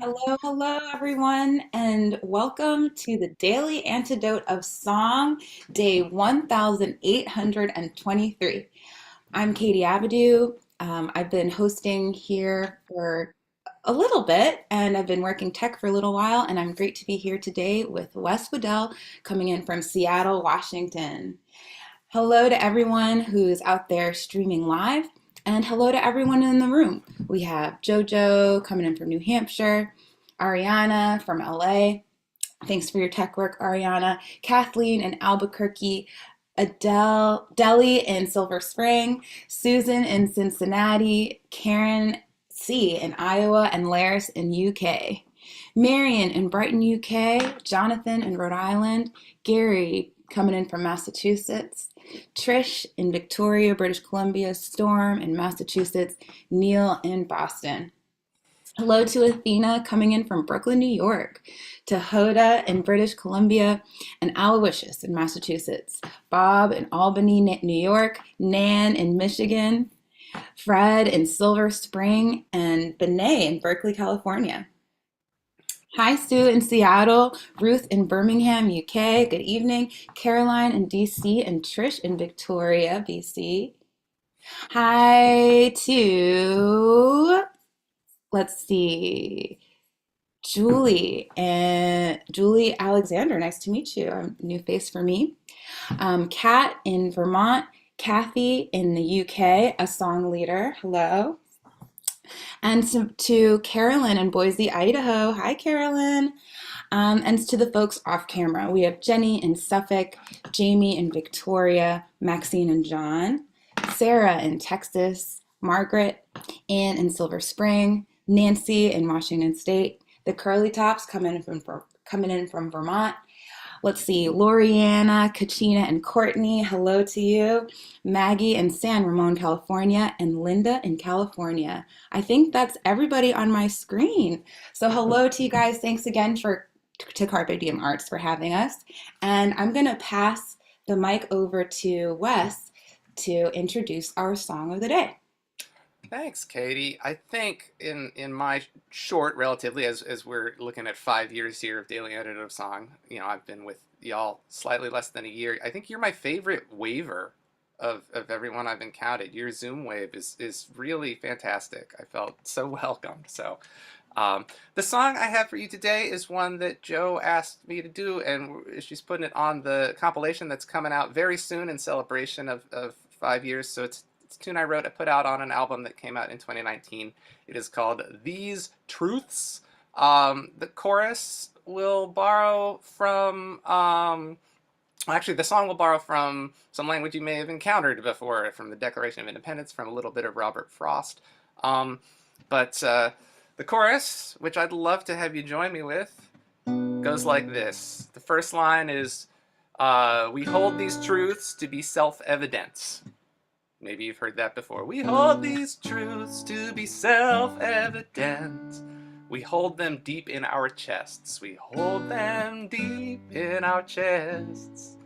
Hello, hello, everyone, and welcome to the Daily Antidote of Song, day 1823. I'm Katie Aboudou. I've been hosting here for a little bit, and I've been working tech for a little while, and I'm great to be here today with Wes Weddell coming in from Seattle, Washington. Hello to everyone who's out there streaming live, and hello to everyone in the room. We have JoJo coming in from New Hampshire, Ariana from LA. Thanks for your tech work, Ariana. Kathleen in Albuquerque, Adele, Deli in Silver Spring, Susan in Cincinnati, Karen C in Iowa, and Laris in UK. Marion in Brighton, UK, Jonathan in Rhode Island, Gary coming in from Massachusetts, Trish in Victoria, British Columbia, Storm in Massachusetts, Neil in Boston. Hello to Athena coming in from Brooklyn, New York, to Hoda in British Columbia, and Aloysius in Massachusetts, Bob in Albany, New York, Nan in Michigan, Fred in Silver Spring, and Benet in Berkeley, California. Hi, Sue in Seattle, Ruth in Birmingham, UK. Good evening. Caroline in DC, and Trish in Victoria, BC. Hi to, let's see, Julie Alexander. Nice to meet you. A new face for me. Kat in Vermont, Kathy in the UK, a song leader. Hello. And to Carolyn in Boise, Idaho. Hi, Carolyn. And to the folks off camera, we have Jenny in Suffolk, Jamie in Victoria, Maxine and John, Sarah in Texas, Margaret, Ann in Silver Spring, Nancy in Washington State, the Curly Tops coming in from Vermont. Let's see, Loriana, Kachina, and Courtney, hello to you. Maggie in San Ramon, California, and Linda in California. I think that's everybody on my screen. So hello to you guys. Thanks again to Carpe Diem Arts for having us. And I'm going to pass the mic over to Wes to introduce our song of the day. Thanks, Katie. I think in my short, relatively, as we're looking at 5 years here of Daily Edit of Song, I've been with y'all slightly less than a year. I think you're my favorite waver of everyone I've encountered. Your Zoom wave is really fantastic. I felt so welcomed. So the song I have for you today is one that Joe asked me to do, and she's putting it on the compilation that's coming out very soon in celebration of 5 years. So it's a tune I wrote, I put out on an album that came out in 2019. It is called These Truths. The chorus will borrow from, actually the song will borrow from some language you may have encountered before, from the Declaration of Independence, from a little bit of Robert Frost. But the chorus, which I'd love to have you join me with, goes like this. The first line is, we hold these truths to be self-evident. Maybe you've heard that before. We hold these truths to be self-evident. We hold them deep in our chests. We hold them deep in our chests.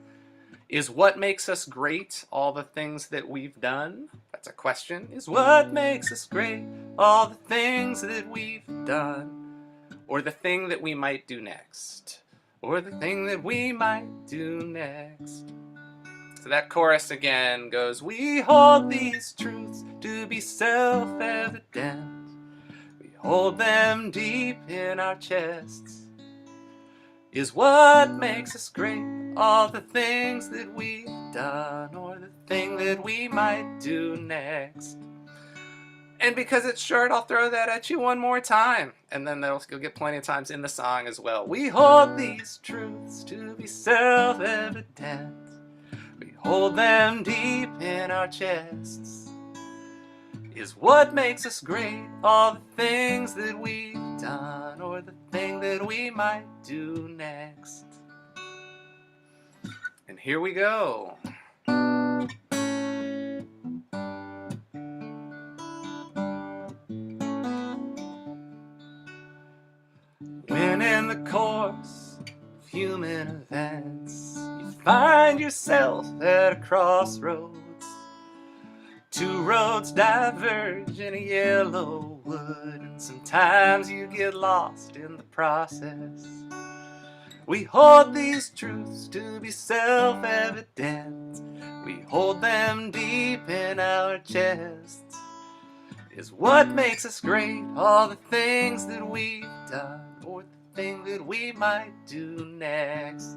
Is what makes us great all the things that we've done? That's a question. Is what makes us great all the things that we've done? Or the thing that we might do next? Or the thing that we might do next? So that chorus again goes, we hold these truths to be self-evident. We hold them deep in our chests. Is what makes us great all the things that we've done, or the thing that we might do next? And because it's short, I'll throw that at you one more time, and then you'll get plenty of times in the song as well. We hold these truths to be self-evident. We hold them deep in our chests. Is what makes us great all the things that we've done, or the thing that we might do next? And here we go. When in the course of human events you find yourself at a crossroads, Two roads diverge in a yellow wood, and sometimes you get lost in the process. We hold these truths to be self-evident. We hold them deep in our chests. Is what makes us great, all the things that we've done, or the thing that we might do next.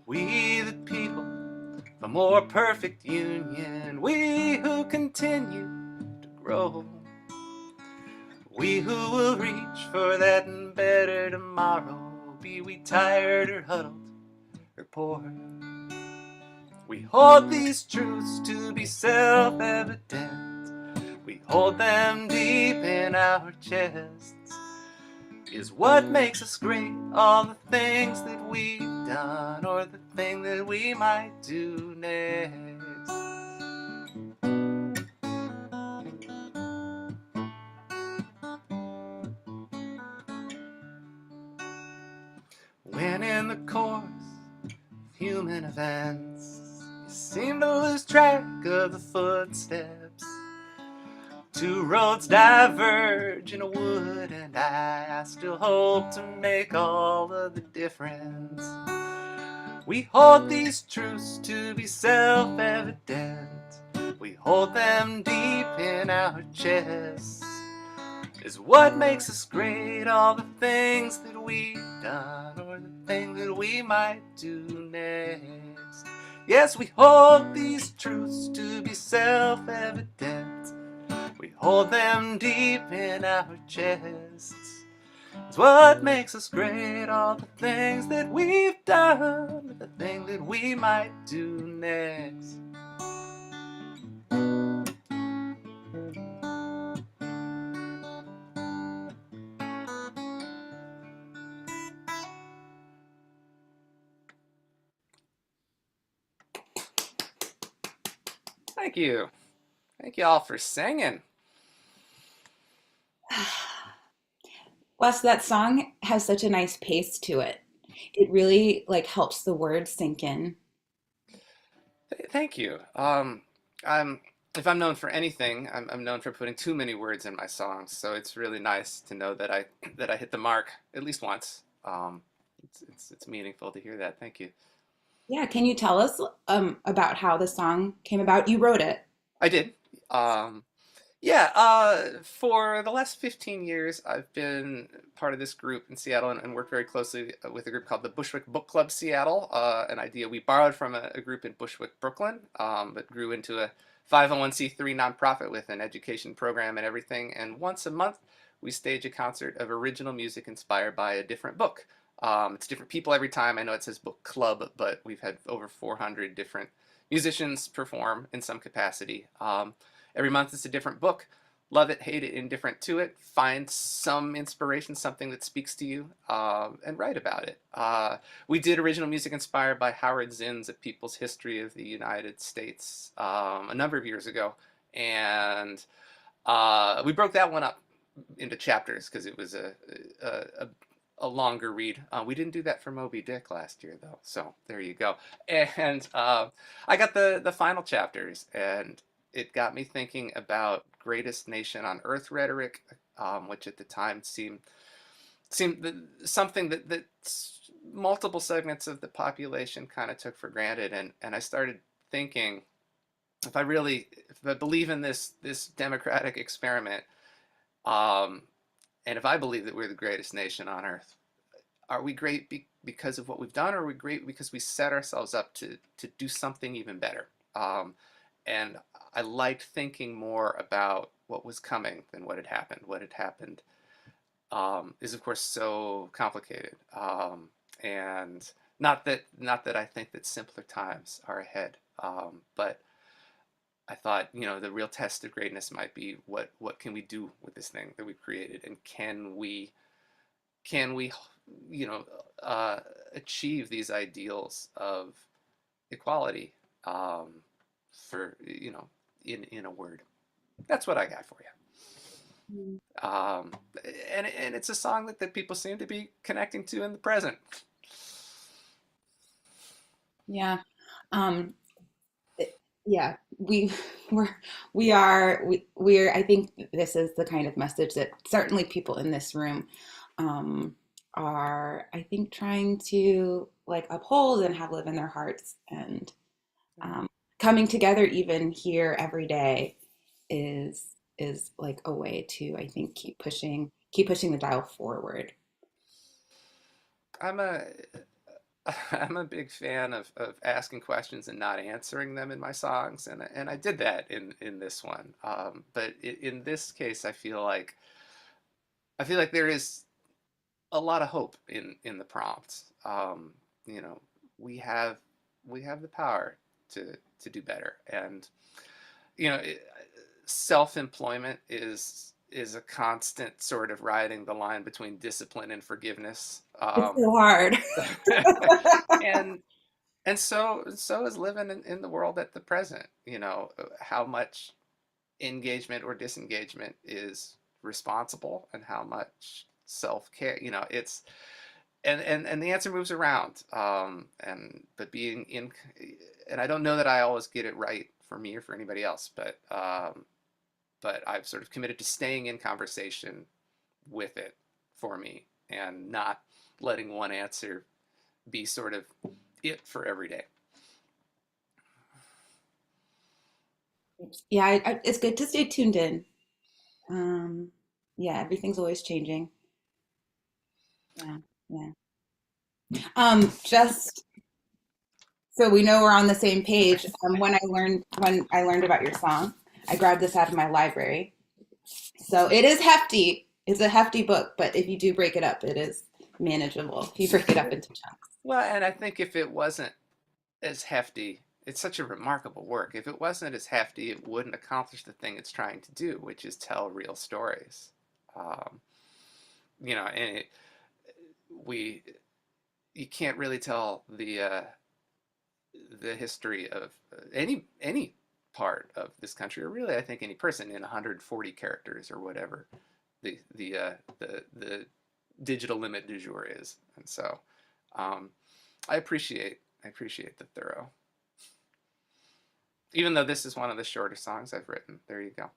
We the people, the more perfect union, we who continue to grow. We who will reach for that better tomorrow, be we tired or huddled or poor. We hold these truths to be self-evident. We hold them deep in our chests. Is what makes us great, all the things that we've done, or the thing that we might do next. When in the course of human events, you seem to lose track of the footsteps. Two roads diverge in a wood, and I still hope to make all of the difference. We hold these truths to be self-evident. We hold them deep in our chests. Is what makes us great, all the things that we've done, or the thing that we might do next. Yes, we hold these truths to be self-evident. We hold them deep in our chests. It's what makes us great, all the things that we've done, the thing that we might do next. Thank you. Thank you all for singing. Wes, that song has such a nice pace to it. It really like helps the words sink in. Thank you. I'm if I'm known for anything, I'm known for putting too many words in my songs. So it's really nice to know that I hit the mark at least once. It's meaningful to hear that. Thank you. Yeah, can you tell us about how the song came about? You wrote it. I did. Um, Yeah, for the last 15 years, I've been part of this group in Seattle and worked very closely with a group called the Bushwick Book Club Seattle, an idea we borrowed from a group in Bushwick, Brooklyn, but grew into a 501c3 nonprofit with an education program and everything. And once a month, we stage a concert of original music inspired by a different book. It's different people every time. I know it says book club, but we've had over 400 different musicians perform in some capacity. Every month it's a different book. Love it, hate it, indifferent to it. Find some inspiration, something that speaks to you, and write about it. We did original music inspired by Howard Zinn's A People's History of the United States a number of years ago. And we broke that one up into chapters because it was a longer read. We didn't do that for Moby Dick last year, though. So there you go. And I got the final chapters, and it got me thinking about greatest nation on earth rhetoric, which at the time seemed something that multiple segments of the population kind of took for granted. And I started thinking, if I believe in this democratic experiment, um, and if I believe that we're the greatest nation on earth, are we great because of what we've done, or are we great because we set ourselves up to do something even better? And I liked thinking more about what was coming than what had happened. What had happened is, of course, so complicated, and not that I think that simpler times are ahead, but I thought, the real test of greatness might be what can we do with this thing that we've created, and can we you know achieve these ideals of equality, for in a word. That's what I got for you. Mm. Um, and it's a song that people seem to be connecting to in the present. Yeah. Um, yeah, we're we're I think this is the kind of message that certainly people in this room um are, I think, trying to like uphold and have live in their hearts, and um coming together even here every day is like a way to, I think, keep pushing the dial forward. I'm a I'm a big fan of asking questions and not answering them in my songs, and I did that in this one. But in this case, I feel like there is a lot of hope in the prompt. You know, we have we have the power to do better, and you know, self-employment is a constant sort of riding the line between discipline and forgiveness. It's so hard. And so is living in the world at the present. You know, how much engagement or disengagement is responsible, and how much self-care. You know, it's and the answer moves around. And but being in, and I don't know that I always get it right for me or for anybody else, but I've sort of committed to staying in conversation with it for me, and not letting one answer be sort of it for every day. Yeah, it's good to stay tuned in. Um, yeah, everything's always changing. Yeah, yeah. Just so we know we're on the same page. When I learned about your song, I grabbed this out of my library. So it is hefty. It's a hefty book, but if you do break it up, it is manageable. If you break it up into chunks. Well, and I think if it wasn't as hefty, it's such a remarkable work. If it wasn't as hefty, it wouldn't accomplish the thing it's trying to do, which is tell real stories. Um, you know, and we you can't really tell the history of any part of this country, or really, I think, any person, in 140 characters or whatever the digital limit du jour is. And so, um, I appreciate the thorough, even though this is one of the shorter songs I've written. There you go.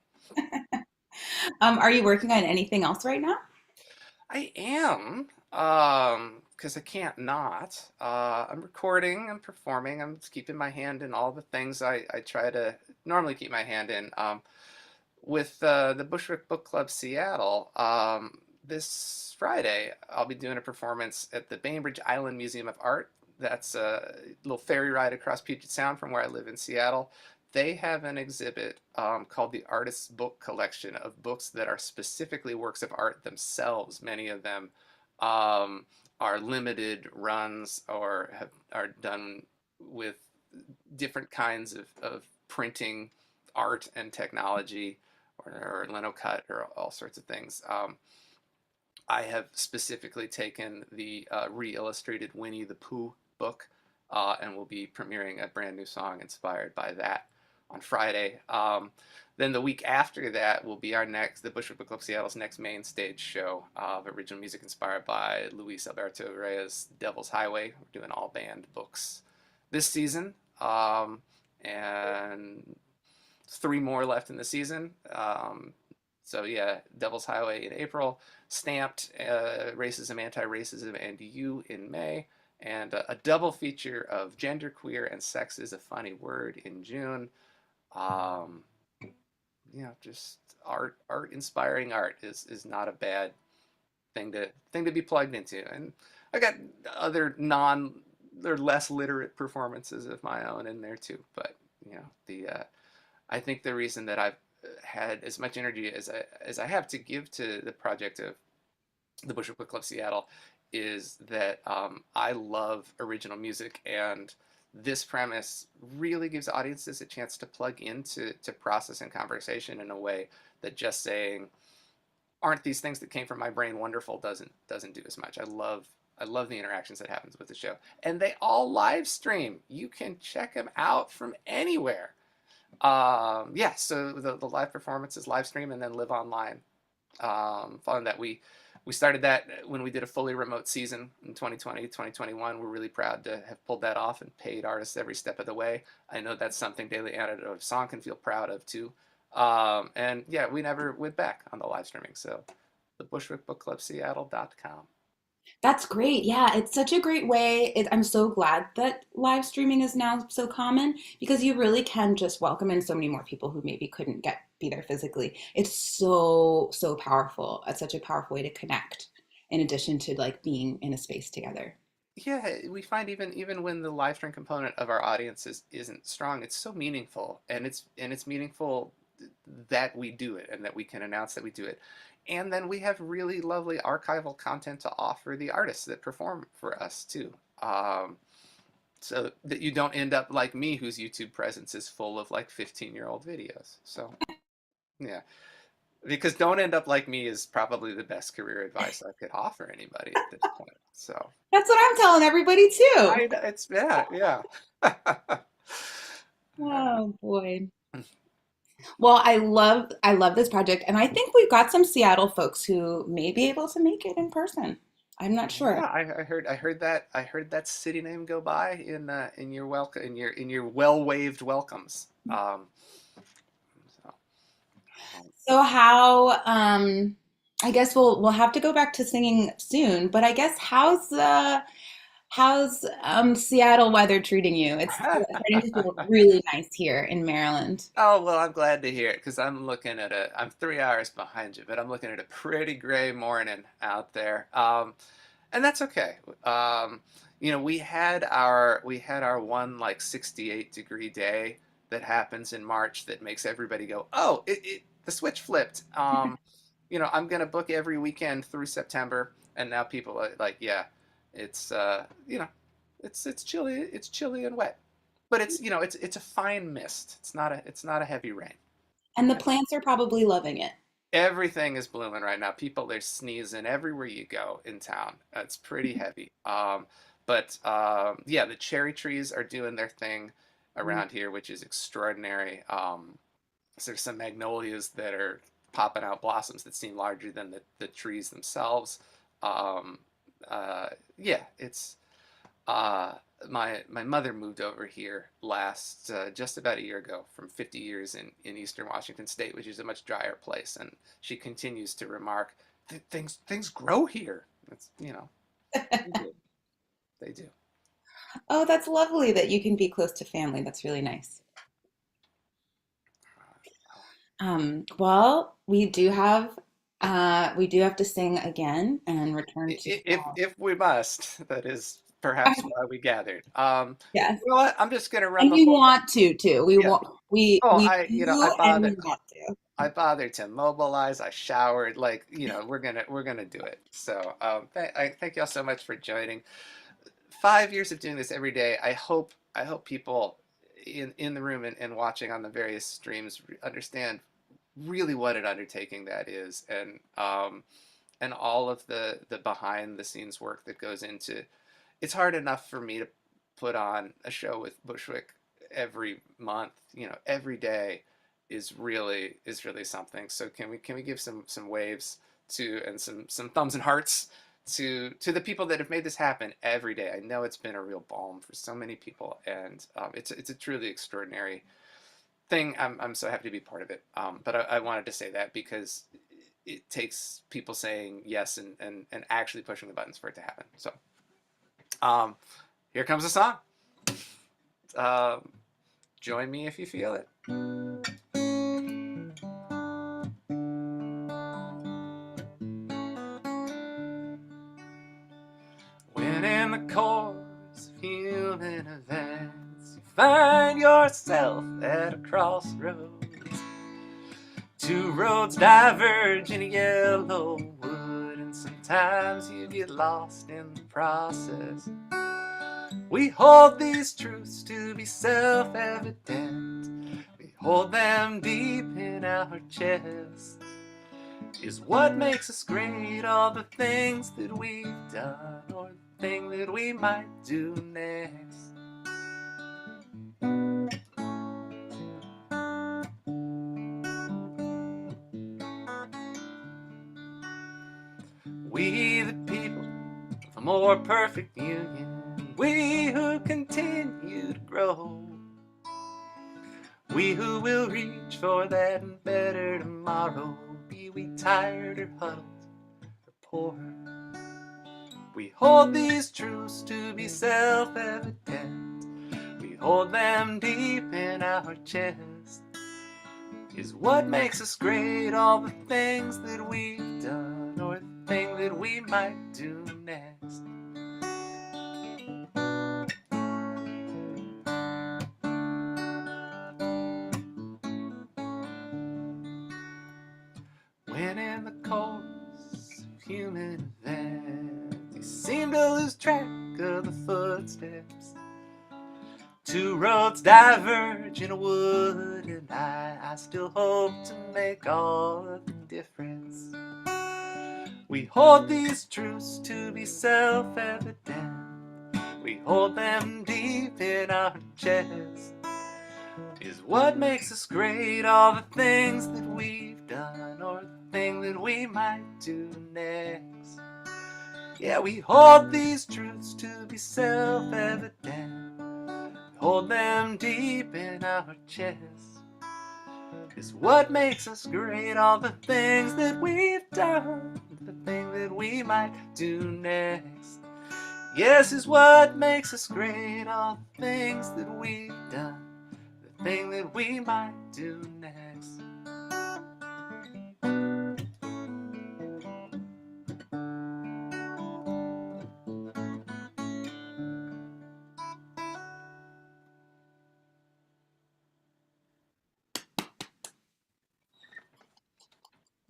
Are you working on anything else right now? I am, because I can't not. I'm recording, I'm performing, I'm just keeping my hand in all the things I try to normally keep my hand in. With the Bushwick Book Club Seattle, this Friday, I'll be doing a performance at the Bainbridge Island Museum of Art. That's a little ferry ride across Puget Sound from where I live in Seattle. They have an exhibit called the Artist's Book Collection, of books that are specifically works of art themselves. Many of them um, are limited runs, or are done with different kinds of printing, art, and technology, or linocut, or all sorts of things. I have specifically taken the re-illustrated Winnie the Pooh book, and will be premiering a brand new song inspired by that on Friday. Then the week after that will be the Bushwick Book Club Seattle's next main stage show of original music inspired by Luis Alberto Reyes' Devil's Highway. We're doing all band books this season, and three more left in the season. So yeah, Devil's Highway in April, Stamped, Racism, Anti-Racism, and You in May, and a double feature of Genderqueer and Sex is a Funny Word in June. Um, just inspiring art is not a bad thing to be plugged into. And I got other or less literate performances of my own in there too. But the I think the reason that I've had as much energy as I have to give to the project of the Bushwick Book Club Seattle is that I love original music, and this premise really gives audiences a chance to plug into process and conversation in a way that just saying, aren't these things that came from my brain wonderful, doesn't do as much. I love the interactions that happens with the show, and they all live stream. You can check them out from anywhere. Yeah, so the live performance is live stream and then live online Found that we started that when we did a fully remote season in 2020, 2021. We're really proud to have pulled that off and paid artists every step of the way. I know that's something Daily Antidote of Song can feel proud of too. And yeah, we never went back on the live streaming. So the Bushwick Book Club Seattle.com. That's great. Yeah, it's such a great way. I'm so glad that live streaming is now so common because you really can just welcome in so many more people who maybe couldn't be there physically. It's so powerful. It's such a powerful way to connect in addition to like being in a space together. Yeah, we find even when the live stream component of our audience isn't strong, it's so meaningful, and it's meaningful that we do it and that we can announce that we do it. And then we have really lovely archival content to offer the artists that perform for us too. So that you don't end up like me, whose YouTube presence is full of like 15-year-old videos. So yeah, because don't end up like me is probably the best career advice I could offer anybody at this point. So That's what I'm telling everybody too. it's yeah. Oh boy. Well, I love this project, and I think we've got some Seattle folks who may be able to make it in person. I'm not sure. Yeah, I heard that city name go by in your welcome in your well waved welcomes. So, um, So how I guess we'll have to go back to singing soon, but I guess how's Seattle weather treating you? It's starting to feel really nice here in Maryland. oh well, I'm glad to hear it because I'm 3 hours behind you, but I'm looking at a pretty gray morning out there. And that's okay. We had our one like 68-degree day that happens in March that makes everybody go, oh, the switch flipped. I'm gonna book every weekend through September, and now people are like, yeah, it's it's chilly and wet, but it's a fine mist. It's not a heavy rain. And the plants are probably loving it. Everything is blooming right now. People are sneezing everywhere you go in town. It's pretty heavy. But yeah, the cherry trees are doing their thing around here, which is extraordinary. So there's some magnolias that are popping out blossoms that seem larger than the trees themselves. Um, yeah, it's uh, my mother moved over here last just about a year ago from 50 years in eastern Washington State, which is a much drier place, and she continues to remark, things grow here. It's they do. They do. Oh, that's lovely that you can be close to family. That's really nice. Well, we do have to sing again and return to If we must, that is perhaps why we gathered. yes. You know what? I'm just gonna run And the we whole. want to too. We Yeah. want we Oh, we I you know do and we want to. I bothered to mobilize. I showered. Like, we're gonna do it. So I thank y'all so much for joining. 5 years of doing this every day. I hope people in the room and watching on the various streams understand really what an undertaking that is, and all of the behind the scenes work that goes into. It's hard enough for me to put on a show with Bushwick every month. Every day is really something. So can we give some waves to and some thumbs and hearts to the people that have made this happen every day. I know it's been a real balm for so many people, and it's a truly extraordinary thing. I'm so happy to be part of it. But I wanted to say that because it takes people saying yes and actually pushing the buttons for it to happen. So um, here comes a song. Um, Join me if you feel it. When in the course of human events, you find yourself at a crossroads. Two roads diverge in a yellow wood, and sometimes you get lost in the process. We hold these truths to be self-evident. We hold them deep in our chests. Is what makes us great all the things that we've done, or the thing that we might do next? more perfect union. We who continue to grow. We who will reach for that better tomorrow. Be we tired or huddled or poor. We hold these truths to be self-evident. We hold them deep in our chest. Is what makes us great all the things that we've done or the thing that we might do next? When in the course of human events you seem to lose track of the footsteps, two roads diverge in a wood, and I still hope to make all of the difference. We hold these truths to be self-evident. We hold them deep in our chest. Is what makes us great all the things that we've done or the thing that we might do next? Yeah, we hold these truths to be self-evident. We hold them deep in our chest. Is what makes us great all the things that we've done, the thing that we might do next? Yes, is what makes us great all the things that we've done, the thing that we might do next.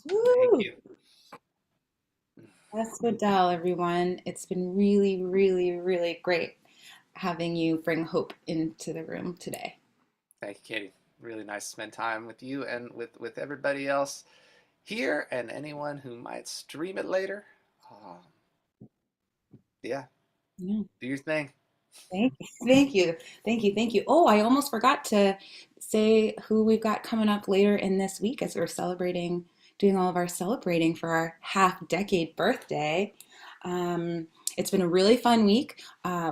Thank Woo! you. Wes Weddell, everyone. It's been really, really, really great having you bring hope into the room today. Thank you, Katie. Really nice to spend time with you and with everybody else here and anyone who might stream it later. Uh, yeah, Yeah. do your thing. Thank you. Thank you. Thank you. Thank you. Oh, I almost forgot to say who we've got coming up later in this week as we're celebrating, doing all of our celebrating for our half decade birthday. Um, it's been a really fun week.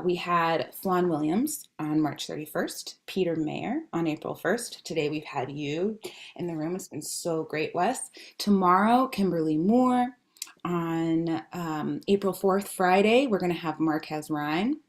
We had Flan Williams on March 31st, Peter Mayer on April 1st. Today we've had you in the room. It's been so great, Wes. Tomorrow, Kimberly Moore. On April 4th, Friday, we're going to have Marquez Rhyme.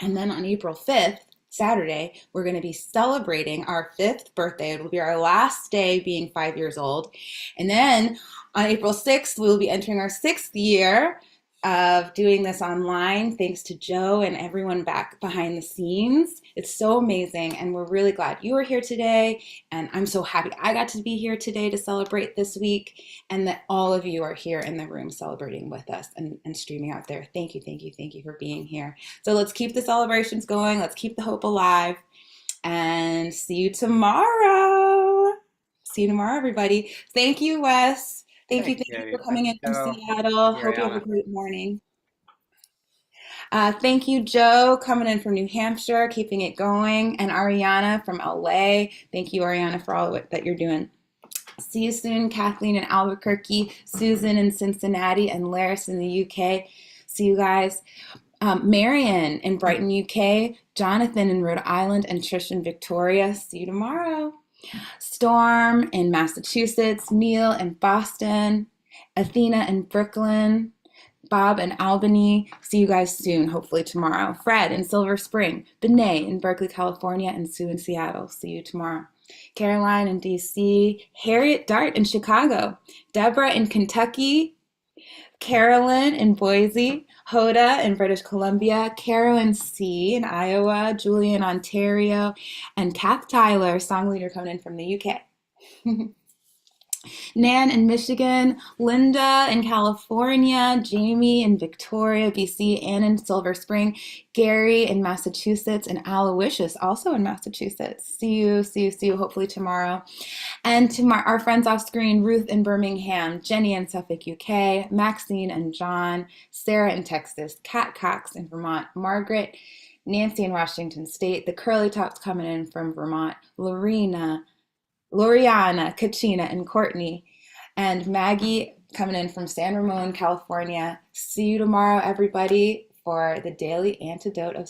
And then on April 5th, Saturday, we're going to be celebrating our fifth birthday. It will be our last day being 5 years old. And then on April 6th, we will be entering our sixth year of doing this online, thanks to Joe and everyone back behind the scenes. It's so amazing. And we're really glad you are here today. And I'm so happy I got to be here today to celebrate this week and that all of you are here in the room celebrating with us and streaming out there. Thank you, thank you, thank you for being here. So let's keep the celebrations going. Let's keep the hope alive. And see you tomorrow. See you tomorrow, everybody. Thank you, Wes. Thank Thank you, you Katie. for Thank coming you, in from Joe. Seattle. Thank you, Hope you have a Ariana. great morning. Thank you, Joe, coming in from New Hampshire, keeping it going, and Ariana from LA. Thank you, Ariana, for all that you're doing. See you soon, Kathleen in Albuquerque, Susan in Cincinnati, and Laris in the UK. See you guys. Marion in Brighton, UK, Jonathan in Rhode Island, and Trish in Victoria. See you tomorrow. Storm in Massachusetts, Neil in Boston, Athena in Brooklyn, Bob in Albany. See you guys soon, hopefully tomorrow. Fred in Silver Spring, Benet in Berkeley, California, and Sue in Seattle. See you tomorrow. Caroline in DC, Harriet Dart in Chicago, Deborah in Kentucky, Carolyn in Boise, Hoda in British Columbia, Carolyn C in Iowa, Julie in Ontario, and Kath Tyler, song leader coming in from the UK. Nan in Michigan, Linda in California, Jamie in Victoria, BC, Ann in Silver Spring, Gary in Massachusetts, and Aloysius also in Massachusetts. See you hopefully tomorrow. And to our friends off screen, Ruth in Birmingham, Jenny in Suffolk, UK, Maxine and John, Sarah in Texas, Kat Cox in Vermont, Margaret, Nancy in Washington State, the Curly Tops coming in from Vermont, Loriana, Kachina, and Courtney, and Maggie coming in from San Ramon, California. See you tomorrow, everybody, for the daily antidote of